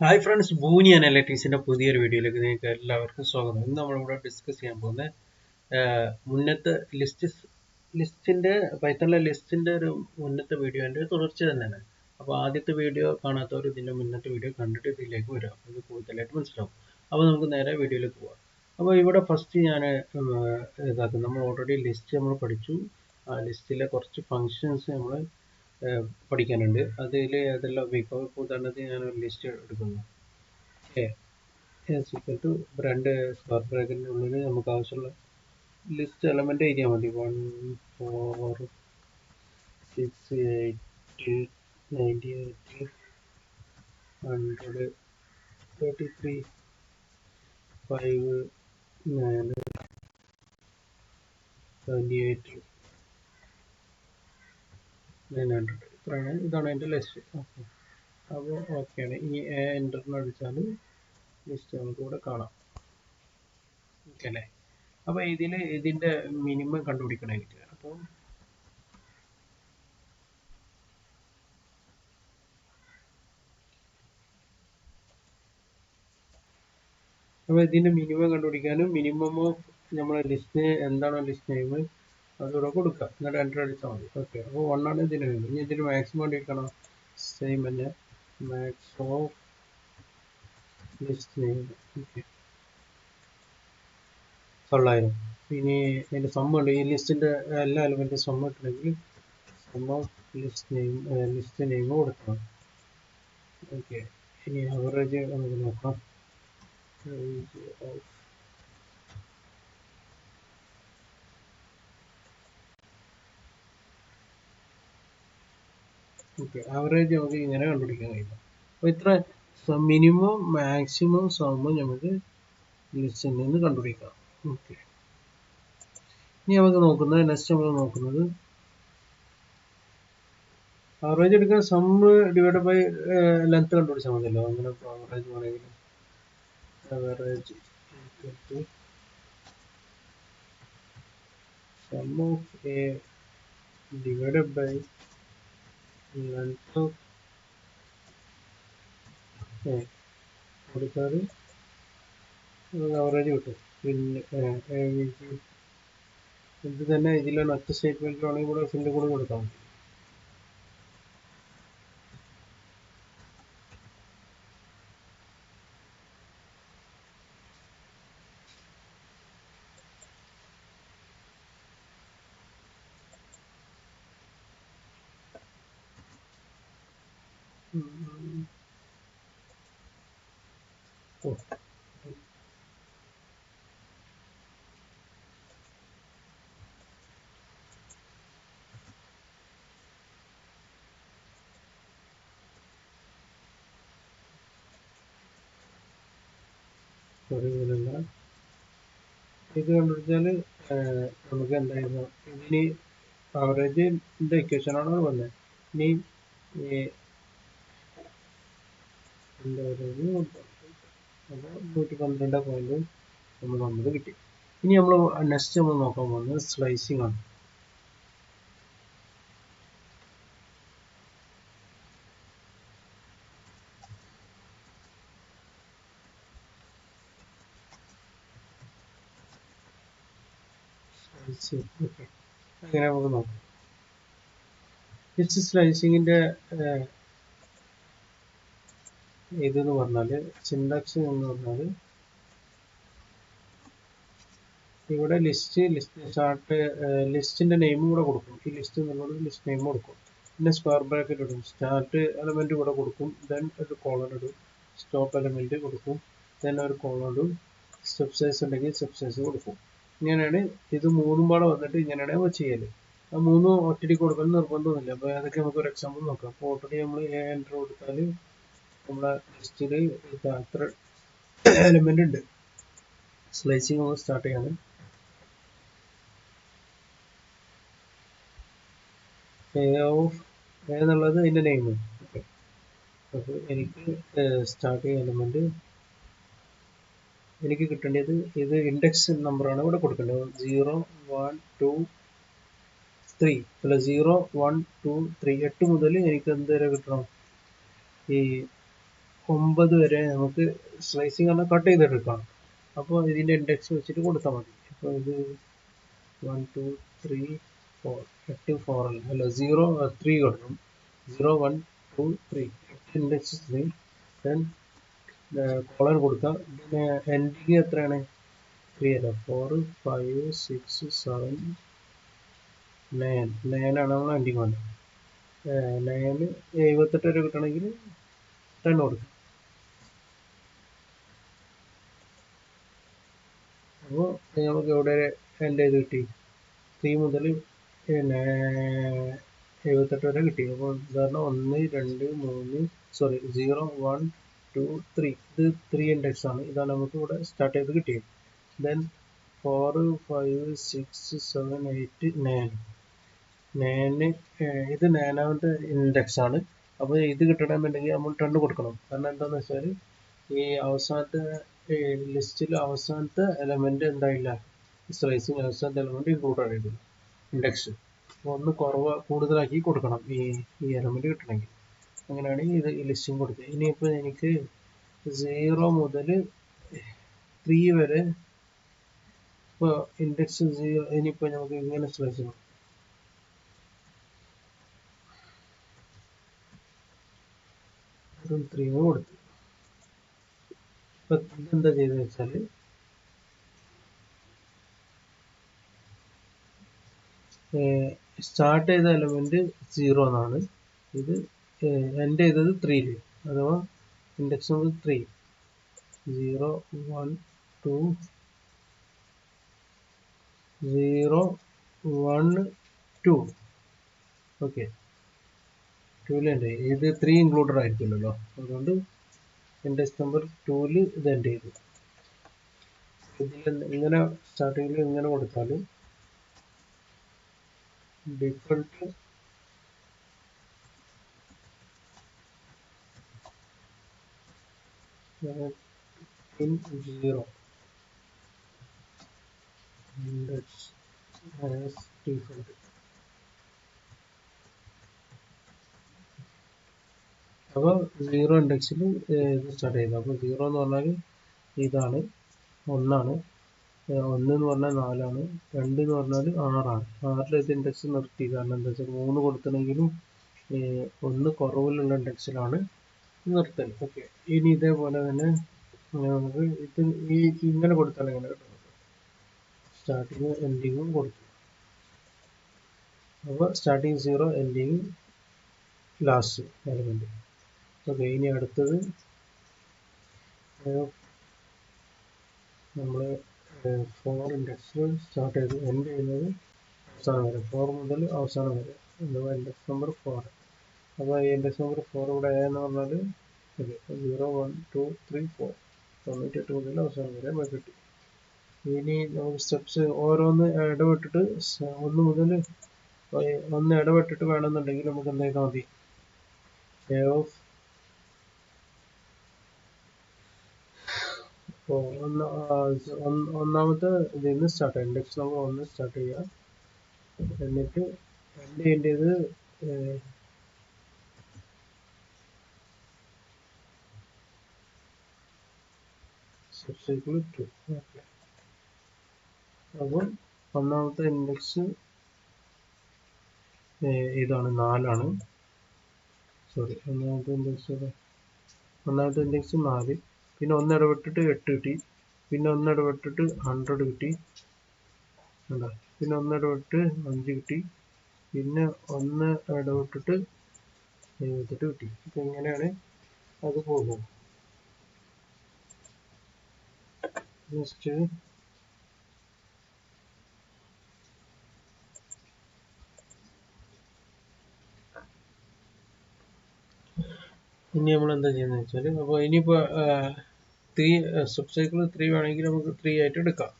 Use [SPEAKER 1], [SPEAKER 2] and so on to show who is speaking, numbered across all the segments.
[SPEAKER 1] Hi friends, ബൂനി അനലിറ്റിക്സിന്റെ പുതിയൊരു വീഡിയോയിലേക്ക് നിങ്ങൾക്ക് എല്ലാവർക്കും സ്വാഗതം. ഇന്ന് നമ്മളിവിടെ ഡിസ്കസ് ചെയ്യാൻ പോകുന്ന മുന്നത്തെ ലിസ്റ്റിന്റെ പൈത്തണിലെ ലിസ്റ്റിന്റെ ഒരു മുന്നത്തെ വീഡിയോന്റെ തുടർച്ച തന്നെയാണ്. അപ്പോൾ ആദ്യത്തെ വീഡിയോ കാണാത്തവർ ഇതിന്റെ മുന്നത്തെ വീഡിയോ കണ്ടിട്ട് ഇതിലേക്ക് വരാം, ഇത് കൂടുതലായിട്ട് മനസ്സിലാവും. അപ്പോൾ നമുക്ക് നേരെ വീഡിയോയിലേക്ക് പോവാം. അപ്പോൾ ഇവിടെ ഫസ്റ്റ് ഞാൻ ഇതാക്കും, നമ്മൾ ഓൾറെഡി ലിസ്റ്റ് നമ്മൾ പഠിച്ചു. ആ ലിസ്റ്റിലെ കുറച്ച് ഫങ്ഷൻസ് നമ്മൾ പഠിക്കാനുണ്ട്. അതിൽ ഏതെല്ലാം ഉപയോഗിക്കാം. ഇപ്പോൾ ഉദാഹരണത്തിന് ഞാനൊരു ലിസ്റ്റ് എടുക്കുന്നു. എ ഈക്വൽ ടു രണ്ട് സ്ക്വയർ ബ്രാക്കറ്റിനുള്ളിൽ നമുക്ക് ആവശ്യമുള്ള ലിസ്റ്റ് എലമെന്റ് എഴുതിയാൽ മതി. 1 4 6 8 98 100 33 5 9 78 900 ഇതാണ് എൻ്റെ ലിസ്റ്റ്. ഓക്കെ, അപ്പോൾ ഓക്കെയാണ്. ഇനി എൻ്ററിന് അടിച്ചാൽ ലിസ്റ്റ് നമുക്ക് ഇവിടെ കാണാം. ഓക്കെ അല്ലേ? അപ്പോൾ ഇതിൻ്റെ മിനിമം കണ്ടുപിടിക്കണമെങ്കിൽ അപ്പോൾ ഇതിൻ്റെ മിനിമം കണ്ടുപിടിക്കാനും മിനിമം ഓഫ് നമ്മളെ ലിസ്റ്റ് എന്താണോ ലിസ്റ്റ് നെയിം അതിവിടെ കൊടുക്കുക, എന്നിട്ട് എൻ്റർ അടിച്ചാൽ മതി. ഓക്കെ, അപ്പോൾ 1 ആണ് ഇതിന് വേണ്ടി. ഇനി ഇതിന് മാക്സിമം കണ്ടുപിടിക്കണം. സെയിം തന്നെ max of list name. Okay, 900. ഇനി അതിൻ്റെ സമ്മ ഉണ്ട്. ഈ ലിസ്റ്റിൻ്റെ എല്ലാ എലമെൻറ്റും സമ്മ ഇട്ടുണ്ടെങ്കിൽ സം ഓഫ് ലിസ്റ്റ് നെയിം കൊടുക്കണം. ഓക്കെ, ഇനി അവറേജ് നമുക്ക് നോക്കാം. ഓക്കെ, ആവറേജ് നമുക്ക് ഇങ്ങനെ കണ്ടുപിടിക്കാൻ കഴിയും. അപ്പോൾ ഇത്ര മിനിമം മാക്സിമം സമ്മ് നമുക്ക് ലിസ്റ്റിൽ നിന്ന് കണ്ടുപിടിക്കാം. ഓക്കെ, ഇനി നമുക്ക് നോക്കുന്നത് നെക്സ്റ്റ് നമ്മൾ നോക്കുന്നത് ആവറേജ് എടുക്കാൻ സമ്മ് ഡിവൈഡ് ബൈ ലെങ്ത് കണ്ടുപിടിച്ചാൽ മതിയല്ലോ. അങ്ങനെ ആവറേജ് വേണമെങ്കിൽ average sum of a divided by length of a കൊടുത്താൽ ആവറേജ് കിട്ടും. പിന്നെ ഇത് തന്നെ ഇതിലുള്ള ഒറ്റ സ്റ്റേറ്റ്മെന്റിലാണെങ്കിൽ കൂടെ ഫില്ല് കൂടെ കൊടുക്കാം. ഇത് കണ്ടുപിടിച്ചാൽ നമുക്ക് എന്തായിരുന്നു, ഇതിന് ആവറേജിന്റെ ഇക്വേഷനാണ് വന്നത്. ഇനി എന്താ പറയുക, അപ്പോൾ 112 നമ്മൾ കിട്ടി. ഇനി നമ്മൾ നെക്സ്റ്റ് നമ്മൾ നോക്കാൻ പോകുന്നത് സ്ലൈസിങ് ആണ്. അങ്ങനെ നമുക്ക് നോക്കാം. ലിസ്റ്റ് സ്ലൈസിങ്ങിന്റെ ഇതെന്ന് പറഞ്ഞാൽ സിൻടാക്സ് എന്ന് പറഞ്ഞാൽ ഇവിടെ ലിസ്റ്റ് സ്റ്റാർട്ട് ലിസ്റ്റിന്റെ നെയിം കൂടെ കൊടുക്കും. ഈ ലിസ്റ്റ് എന്നുള്ളത് ലിസ്റ്റ് നെയിം കൊടുക്കും. പിന്നെ സ്ക്വയർ ബ്രാക്കറ്റ് ഇടും. സ്റ്റാർട്ട് എലമെന്റ് കൂടെ കൊടുക്കും. ദെൻ ഒരു കോളൻ ഇടും. സ്റ്റോപ്പ് എലമെന്റ് കൊടുക്കും. ദെൻ ഒരു കോളൻ ഇടും. സ്റ്റെപ്പ് സൈസ് ഉണ്ടെങ്കിൽ സ്റ്റെപ്പ് സൈസ് കൊടുക്കും. ഇങ്ങനെയാണ് ഇത് മൂന്നും പാടെ വന്നിട്ട് ഇങ്ങനെയാണ് നമ്മൾ ചെയ്യല്. ആ മൂന്നും ഒറ്റടി കൊടുക്കാൻ നിർബന്ധമൊന്നുമില്ല. അപ്പോൾ അതൊക്കെ നമുക്ക് ഒരു എക്സാമ്പിൾ നോക്കാം. അപ്പോൾ ഓൾറെഡി നമ്മൾ എൻ്റർ കൊടുത്താൽ നമ്മളെ ലിസ്റ്റിൽ അത്ര എലമെന്റ് ഉണ്ട്. സ്ലൈസിങ് നമ്മൾ സ്റ്റാർട്ട് ചെയ്യാണ്. എന്നുള്ളത് അതിന്റെ നെയിം. ഓക്കെ, അപ്പോൾ എനിക്ക് സ്റ്റാർട്ട് ചെയ്യുന്ന എലമെന്റ് എനിക്ക് കിട്ടേണ്ടത് ഇത് ഇൻഡെക്സ് നമ്പറാണ് ഇവിടെ കൊടുക്കേണ്ടത്. 0 1 2 3 അല്ല 0 1 2 3 8 മുതൽ എനിക്ക് എന്തുവരെ കിട്ടണം, ഈ 9 വരെ നമുക്ക് സ്ലൈസിങ് പറഞ്ഞാൽ കട്ട് ചെയ്തെടുക്കാം. അപ്പോൾ ഇതിൻ്റെ ഇൻഡെക്സ് വെച്ചിട്ട് കൊടുത്താൽ മതി. അപ്പോൾ ഇത് 1 2 3 4 8 4 അല്ല 0 3 കൊടുക്കും. 0 1 2 3 ഇൻഡെക്സ് 3. ദെൻ കോളൻ കൊടുക്കാം. പിന്നെ എൻഡിങ് എത്രയാണ്? 3 അല്ല 4 5 6 7 9 9 ആണ് നമ്മൾ എൻഡിങ് വേണ്ടത്. 9 78 വരെ കിട്ടണമെങ്കിൽ 10 കൊടുക്കും. അപ്പോൾ നമുക്ക് എവിടെ എൻ്റെ ഇത് കിട്ടി? 3 മുതൽ പിന്നെ 78 വരെ കിട്ടി. അപ്പോൾ ഉദാഹരണം 1 2 3 സോറി 0 1 2 3 ഇത് 3 ഇൻഡെക്സ് ആണ്. ഇതാണ് നമുക്ക് ഇവിടെ സ്റ്റാർട്ട് ചെയ്ത് കിട്ടിയത്. ദെൻ 4 5 6 7 8 9 ഇത് 9ാമത്തെ ഇൻഡെക്സ് ആണ്. അപ്പോൾ ഇത് കിട്ടണമെന്നുണ്ടെങ്കിൽ നമ്മൾ 10 കൊടുക്കണം. കാരണം എന്താണെന്ന് വെച്ചാൽ ഈ അവസാനത്തെ ലിസ്റ്റിൽ അവസാനത്തെ എലമെന്റ് എന്തായില്ല, സ്ലൈസിങ് അവസാനത്തെ എലമെന്റ് ഇൻക്ലൂഡ് ആയിട്ടില്ല ഇൻഡെക്സ്. അപ്പോൾ ഒന്ന് കൂടുതലാക്കി കൊടുക്കണം ഈ എലമെന്റ് കിട്ടണമെങ്കിൽ. അങ്ങനെയാണ് ഇത് ലിസ്റ്റിംഗ് കൊടുത്തത്. ഇനിയിപ്പോൾ എനിക്ക് 0 മുതൽ 3 വരെ ഇപ്പോൾ ഇൻഡെക്സ് 0. ഇനിയിപ്പോൾ നമുക്ക് ഇങ്ങനെ സ്ലൈസ് ചെയ്യണം. അതും 3 കൊടുത്തു. ഇപ്പം ഇതെന്താ ചെയ്തതെന്ന് വെച്ചാൽ സ്റ്റാർട്ട് ചെയ്ത എലമെന്റ് 0 എന്നാണ്. ഇത് എൻഡ് ചെയ്തത് 3 അഥവാ ഇൻഡെക്സ് നമ്പർ 3 0 1 2 0 1 2 ഓക്കെ 2 ഇത് 3 ഇൻക്ലൂഡഡ് ആയിരിക്കില്ലല്ലോ. അതുകൊണ്ട് ഇൻഡെക്സ് നമ്പർ 2 ഇത് എൻഡ് ചെയ്തു. ഇതിൽ ഇങ്ങനെ സ്റ്റാർട്ടിങ്ങിൽ ഇങ്ങനെ കൊടുത്താൽ default in 0 index as default. അപ്പോൾ 0 ഇൻഡെക്സിൽ സ്റ്റാർട്ട് ചെയ്തു. അപ്പോൾ 0 എന്ന് പറഞ്ഞാൽ ഇതാണ് 1 ആണ്, 1 എന്ന് പറഞ്ഞാൽ 4 ആണ്, 2 എന്ന് പറഞ്ഞാൽ 6 ആണ്. 6 ഇത് ഇൻഡെക്സ് നിർത്തി. കാരണം എന്താ വെച്ചാൽ 3 കൊടുത്തണെങ്കിലും 1 കുറവിലുള്ള ഇൻഡെക്സിലാണ് നിർത്തൽ. ഓക്കെ. ഇനി ഇതേപോലെ തന്നെ നമുക്ക് ഇത് ഇങ്ങനെ കൊടുത്താൽ എങ്ങനെ കിട്ടും? സ്റ്റാർട്ടിങ് എൻഡിങ്ങും കൊടുത്തു. അപ്പോൾ starting 0 ending last element. Okay. ഇനി അടുത്തത് നമ്മൾ 4 ഇൻഡെക്സിൽ സ്റ്റാർട്ട് ചെയ്ത് എൻഡ് ചെയ്യുന്നത് അവസാനം വരെ, 4 മുതൽ അവസാനം വരെ, അഥവാ ഇൻഡെക്സ് നമ്പർ 4. അപ്പോൾ ഈ ഇൻഡെക്സ് നമ്പർ 4 ഇവിടെ എന്ന് പറഞ്ഞാൽ 0 1 2 3 4 98 മുതൽ അവസാനം വരെ കിട്ടി. ഇനി നമുക്ക് സ്റ്റെപ്സ് ഓരോന്ന് ഇടവിട്ടിട്ട് 1 മുതൽ 1 ഇടവിട്ടിട്ട് വേണമെന്നുണ്ടെങ്കിൽ നമുക്ക് എന്ത് ചെയ്താൽ മതി? ഒന്നാമത്തെ ഇതിൽ നിന്ന് സ്റ്റാർട്ട് ചെയ്യാം. ഇൻഡെക്സ് നമ്പർ 1 സ്റ്റാർട്ട് ചെയ്യുക. എന്നിട്ട് എൻഡ് ചെയ്യേണ്ടത് സബ്സൈക്കിൾ 2. ഓക്കെ. അപ്പം ഒന്നാമത്തെ ഇൻഡെക്സ് ഇതാണ് 4 ആണ്. സോറി, ഒന്നാമത്തെ ഇൻഡെക്സ് 4. പിന്നെ 1 ഇടവിട്ടിട്ട് 8 കിട്ടി. പിന്നെ 1 ഇടവിട്ടിട്ട് 100 കിട്ടി. പിന്നെ 1 ഇടവിട്ട് 5 കിട്ടി. പിന്നെ 1 ഇടവിട്ടിട്ട് 78 കിട്ടി. ഇപ്പം ഇങ്ങനെയാണ് അത് പോകുന്നത്. നെക്സ്റ്റ് ഇനി നമ്മൾ എന്താ ചെയ്യുന്നത് വെച്ചാൽ, അപ്പോൾ ഇനിയിപ്പോൾ 3 സബ്സൈക്കിൾ 3 വേണമെങ്കിൽ നമുക്ക് 3 ആയിട്ട് എടുക്കാം.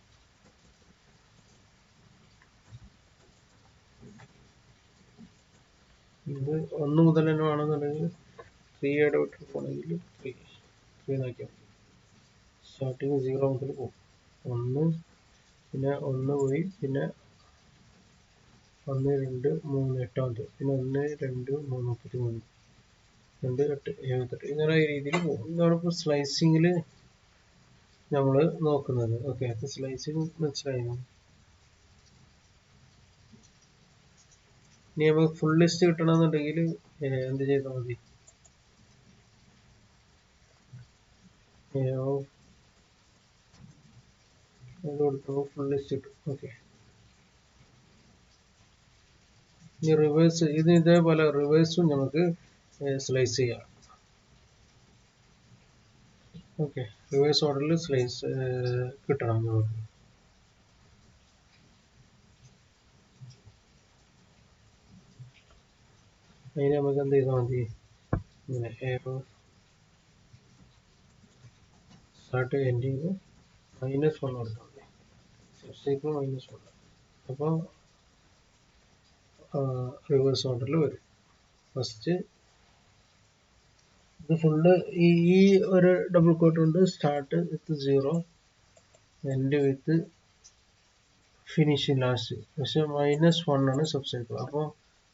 [SPEAKER 1] ഇത് 1 മുതൽ തന്നെ വേണമെന്നുണ്ടെങ്കിൽ 3 ഇടവിട്ട് പോകണമെങ്കിൽ 3 നോക്കിയാൽ മതി. സ്റ്റാർട്ടിങ് 0 മുതൽ പോകും. 1 പിന്നെ 1 പോയി, പിന്നെ 1 2 3 8 പിന്നെ 1 2 3 33. 78 ഇങ്ങനെ ഈ രീതിയിൽ പോകും. ഇതാണ് ഇപ്പോൾ സ്ലൈസിങ്ങിൽ നമ്മൾ നോക്കുന്നത്. ഓക്കെ, അപ്പോൾ സ്ലൈസിങ് മനസ്സിലായിരുന്നു. ഇനി നമുക്ക് ഫുൾ ലിസ്റ്റ് കിട്ടണമെന്നുണ്ടെങ്കിൽ എന്ത് ചെയ്താൽ മതി? കൊടുക്കുമ്പോൾ ഫുൾ ലിസ്റ്റ് കിട്ടും. ഓക്കെ, ഇനി റിവേഴ്സ് ഇത് ഇതേപോലെ റിവേഴ്സും നമുക്ക് സ്ലൈസ് ചെയ്യാം. ഓക്കെ, റിവേഴ്സ് ഓർഡറിൽ സ്ലൈസ് കിട്ടണം നമുക്ക്. അതിന് നമുക്ക് എന്ത് ചെയ്താൽ മതി? ഇങ്ങനെ സ്റ്റാർട്ട് എൻഡിങ് -1 കൊടുത്താൽ മതി. സബ്സൈക്കിൾ -1. അപ്പോൾ റിവേഴ്സ് ഓർഡറിൽ വരും. ഫസ്റ്റ് ഇത് ഫുള്ള് ഈ ഒരു ഡബിൾ കോട്ട് കൊണ്ട് start with 0 end with finishing last. പക്ഷെ -1 ആണ് സബ്സൈക്കിൾ. അപ്പോൾ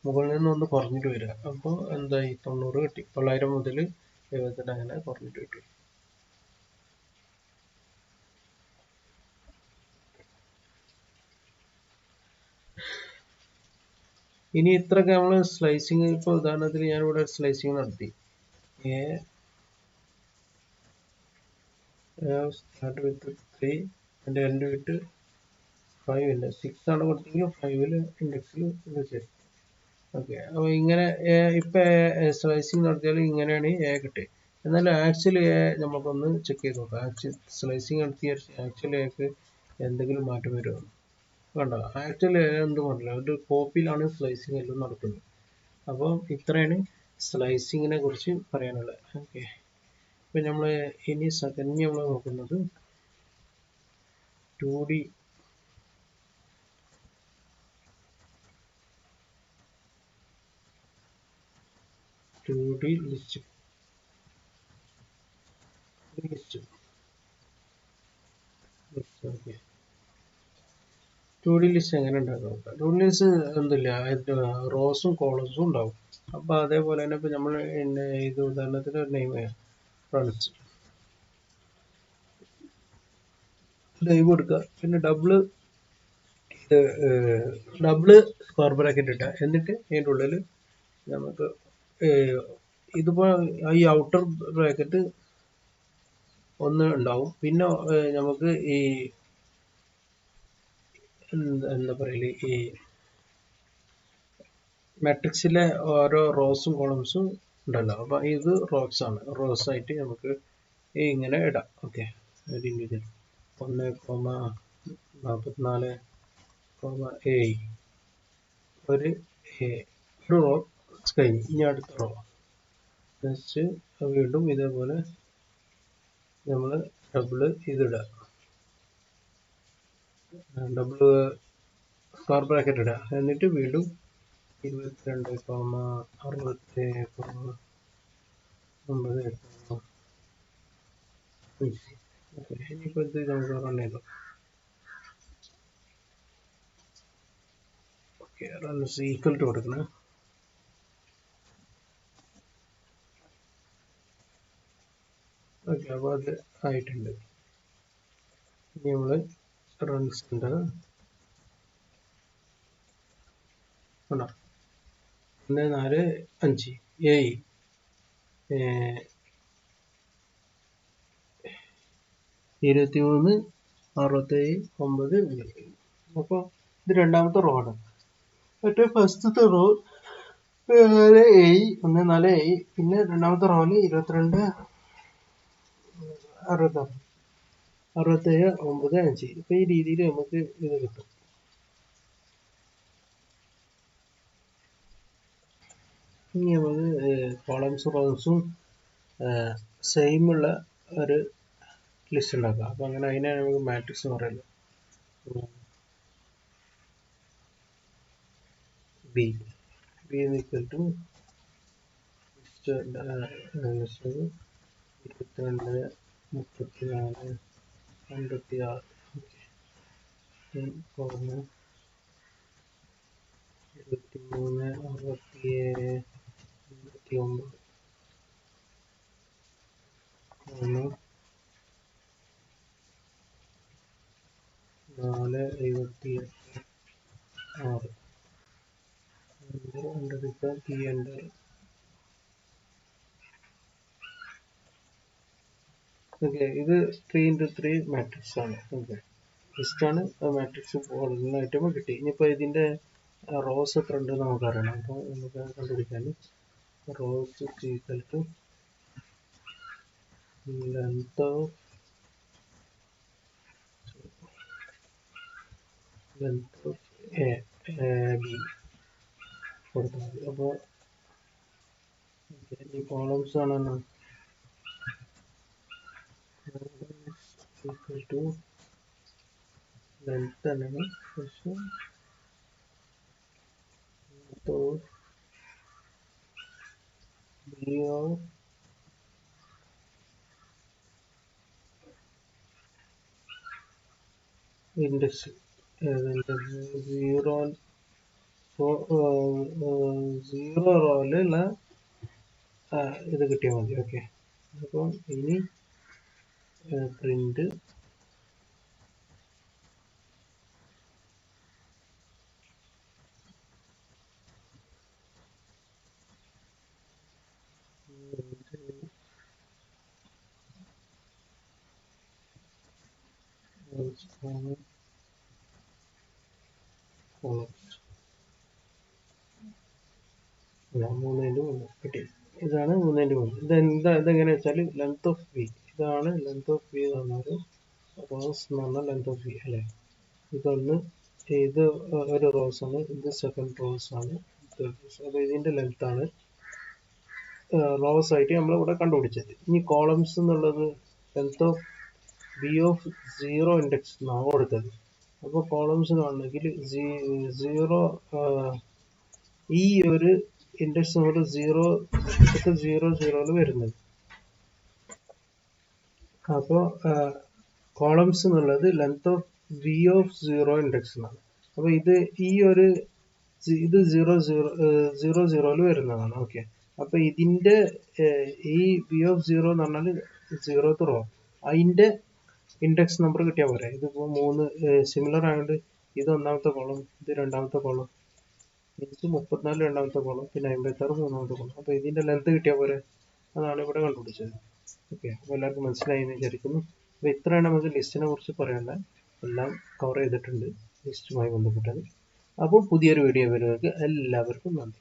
[SPEAKER 1] മുകളിൽ നിന്ന് ഒന്ന് കുറഞ്ഞിട്ട് വരിക. അപ്പോൾ എന്തായി? 90 കിട്ടി. 900 മുതൽ 78 അങ്ങനെ കുറഞ്ഞിട്ട് കിട്ടി. ഇനി ഇത്രയൊക്കെ നമ്മൾ സ്ലൈസിങ്, ഇപ്പോൾ ഉദാഹരണത്തിന് ഞാനിവിടെ സ്ലൈസിങ് നടത്തി. Start with 3 and end with 5 ഇല്ല 6 ആണ് കൊടുത്തെങ്കിൽ 5 ഇൻഡെക്സിൽ ഇത് ചെയ്യും. ഓക്കെ, അപ്പോൾ ഇങ്ങനെ ഇപ്പം സ്ലൈസിങ് നടത്തിയാൽ ഇങ്ങനെയാണ് കിട്ടുക. എന്നാൽ ആക്ച്വലി നമുക്കൊന്ന് ചെക്ക് ചെയ്ത് നോക്കാം. സ്ലൈസിങ് നടത്തിയ ആക്ച്വലി എന്തെങ്കിലും മാറ്റം വരുമോ? വേണ്ട, ആക്ച്വലി എന്തും പറഞ്ഞില്ല, ഒരു കോപ്പിയിലാണ് സ്ലൈസിങ് എല്ലാം നടക്കുന്നത്. അപ്പോൾ ഇത്രയാണ് സ്ലൈസിങ്ങിനെ കുറിച്ച് പറയാനുള്ളത്. ഓക്കെ, ഇപ്പം നമ്മൾ ഇനി സെക്കൻഡ് നമ്മൾ നോക്കുന്നത് 2D ലിസ്റ്റ്. 2D ലിസ്റ്റ് എങ്ങനെ ഉണ്ടാക്കാം? 2D ലിസ്റ്റ് എന്തില്ല, റോസും കോളംസും ഉണ്ടാവും. അപ്പൊ അതേപോലെ തന്നെ ഇപ്പൊ നമ്മൾ ഇത് ഉദാഹരണത്തിന് ഒരു നെയിം ഫ്രണ്ട്സ് നെയിം കൊടുക്കുക. പിന്നെ ഡബിള് സ്ക്വയർ ബ്രാക്കറ്റ് ഇട്ടുക. എന്നിട്ട് അതിൻ്റെ ഉള്ളിൽ നമുക്ക് ഇതിപ്പോ ഈ ഔട്ടർ ബ്രാക്കറ്റ് ഒന്ന് ഉണ്ടാവും. പിന്നെ നമുക്ക് ഈ എന്താ പറയല്, ഈ മാട്രിക്സിലെ ഓരോ റോസും കോളംസും ഉണ്ടല്ലോ. അപ്പൊ ഇത് റോസ് ആണ്. റോസ് ആയിട്ട് നമുക്ക് ഇങ്ങനെ ഇടാം. ഓക്കെ, 1,44,7 ഒരു റോ കഴിഞ്ഞു. ഇനി അടുത്ത റോ നെക്സ്റ്റ് വീണ്ടും ഇതേപോലെ നമ്മൾ ഡബിള് ഇതിടുക. ഡബിള് സ്ക്വയർ ബ്രാക്കറ്റ് ഇടുക. എന്നിട്ട് വീണ്ടും 22,67,9. ഇനിയിപ്പോൾ ഇത് നമുക്ക് റൺ ചെയ്തു. ഓക്കെ, റൺസ് ഈക്വൽ ടു കൊടുക്കണം. ഓക്കെ, അപ്പോൾ അത് ആയിട്ടുണ്ട്. ഇനി നമ്മൾ റൺസ് ഉണ്ട് 1,4,5 23,67,9. അപ്പോൾ ഇത് രണ്ടാമത്തെ റോ ആണ്. മറ്റേ ഫസ്റ്റത്തെ റോ 1,4,7. പിന്നെ രണ്ടാമത്തെ റോയില് 22,66,67,9. ഇപ്പൊ ഈ രീതിയിൽ നമുക്ക് ഇത് കിട്ടും. ഇനി നമുക്ക് കോളംസും റോസും സെയിം ഉള്ള ഒരു ലിസ്റ്റ് ഉണ്ടാക്കാം. അപ്പൊ അങ്ങനെ അതിനാണ് നമുക്ക് മാട്രിക്സ് എന്ന് പറയുന്നത്. B equal to 22, 34, 56, 23, 67, 89. 478 6 key enter. Okay, ഇത് 3x3 മാട്രിക്സ് ആണ്. ഓക്കെ, ലിസ്റ്റാണ് മാട്രിക്സ് ഓർഡിനായിട്ട് കിട്ടി. ഇനിയിപ്പോൾ ഇതിൻ്റെ റോസ് എത്ര ഉണ്ട് നമുക്കറിയണം. അപ്പോൾ നമുക്ക് കണ്ടുപിടിക്കാൻ rows equal to length of a b കൊടുത്താൽ മതി. അപ്പോൾ ഈ കോളംസ് ആണ് ഈക്വൽ ടു ലെങ്ത് തന്നെയാണ്, പക്ഷേ ബി ഓഫ് ഇൻഡെക്സ് 0 റോയിലുള്ള ഇത് കിട്ടിയാൽ മതി. ഓക്കെ, അപ്പം ഇനി പ്രിന്റ് കിട്ടി. ഇതാണ് 3x3. ഇതെങ്ങനെ വെച്ചാൽ ലെങ്ത് ഓഫ് വി, ഇതാണ് ലെങ്ത് ഓഫ് വി എന്ന് പറഞ്ഞാൽ റോസ് എന്ന് പറഞ്ഞാൽ ലെങ്ത് ഓഫ് വി അല്ലേ. ഇതൊന്ന് ഇത് ഒരു റോസ് ആണ്, ഇത് സെക്കൻഡ് റോസ് ആണ്, അപ്പോൾ ഇതിന്റെ ലെങ്ത് ആണ് റോസ് ആയിട്ട് നമ്മൾ ഇവിടെ കണ്ടുപിടിച്ചത്. ഇനി കോളംസ് എന്നുള്ളത് length of B of 0 index എന്നാണ് കൊടുത്തത്. അപ്പോൾ കോളംസ് കാണണമെങ്കിൽ 0 ഈ ഒരു ഇൻഡെക്സ് നമ്പർ 0 വരുന്നത്. അപ്പോൾ കോളംസ് എന്നുള്ളത് length of v of 0 index എന്നാണ്. അപ്പോൾ ഇത് 0 വരുന്നതാണ്. ഓക്കെ, അപ്പോൾ ഇതിന്റെ ഈ വി ഓഫ് 0 എന്ന് പറഞ്ഞാൽ 0th റോ, അതിന്റെ ഇൻഡെക്സ് നമ്പർ കിട്ടിയാൽ പോരെ. ഇതിപ്പോൾ 3 സിമിലർ ആയതുകൊണ്ട് ഇത് ഒന്നാമത്തെ കോളം, ഇത് രണ്ടാമത്തെ കോളം, ഇത് 34 രണ്ടാമത്തെ കോളം, പിന്നെ 56 മൂന്നാമത്തെ കോളം. അപ്പോൾ ഇതിന്റെ ലെങ്ത് കിട്ടിയാൽ പോരെ. അതാണ് ഇവിടെ കണ്ടുപിടിച്ചത്. ഓക്കെ, അപ്പോൾ എല്ലാവർക്കും മനസ്സിലായി എന്ന് വിചാരിക്കുന്നു. അപ്പോൾ ഇത്രയാണ് നമുക്ക് ലിസ്റ്റിനെ കുറിച്ച് പറയാനുള്ളത്. എല്ലാം കവർ ചെയ്തിട്ടുണ്ട് ലിസ്റ്റുമായി ബന്ധപ്പെട്ടത്. അപ്പോൾ പുതിയൊരു വീഡിയോ വരുന്നവർക്ക് എല്ലാവർക്കും നന്ദി.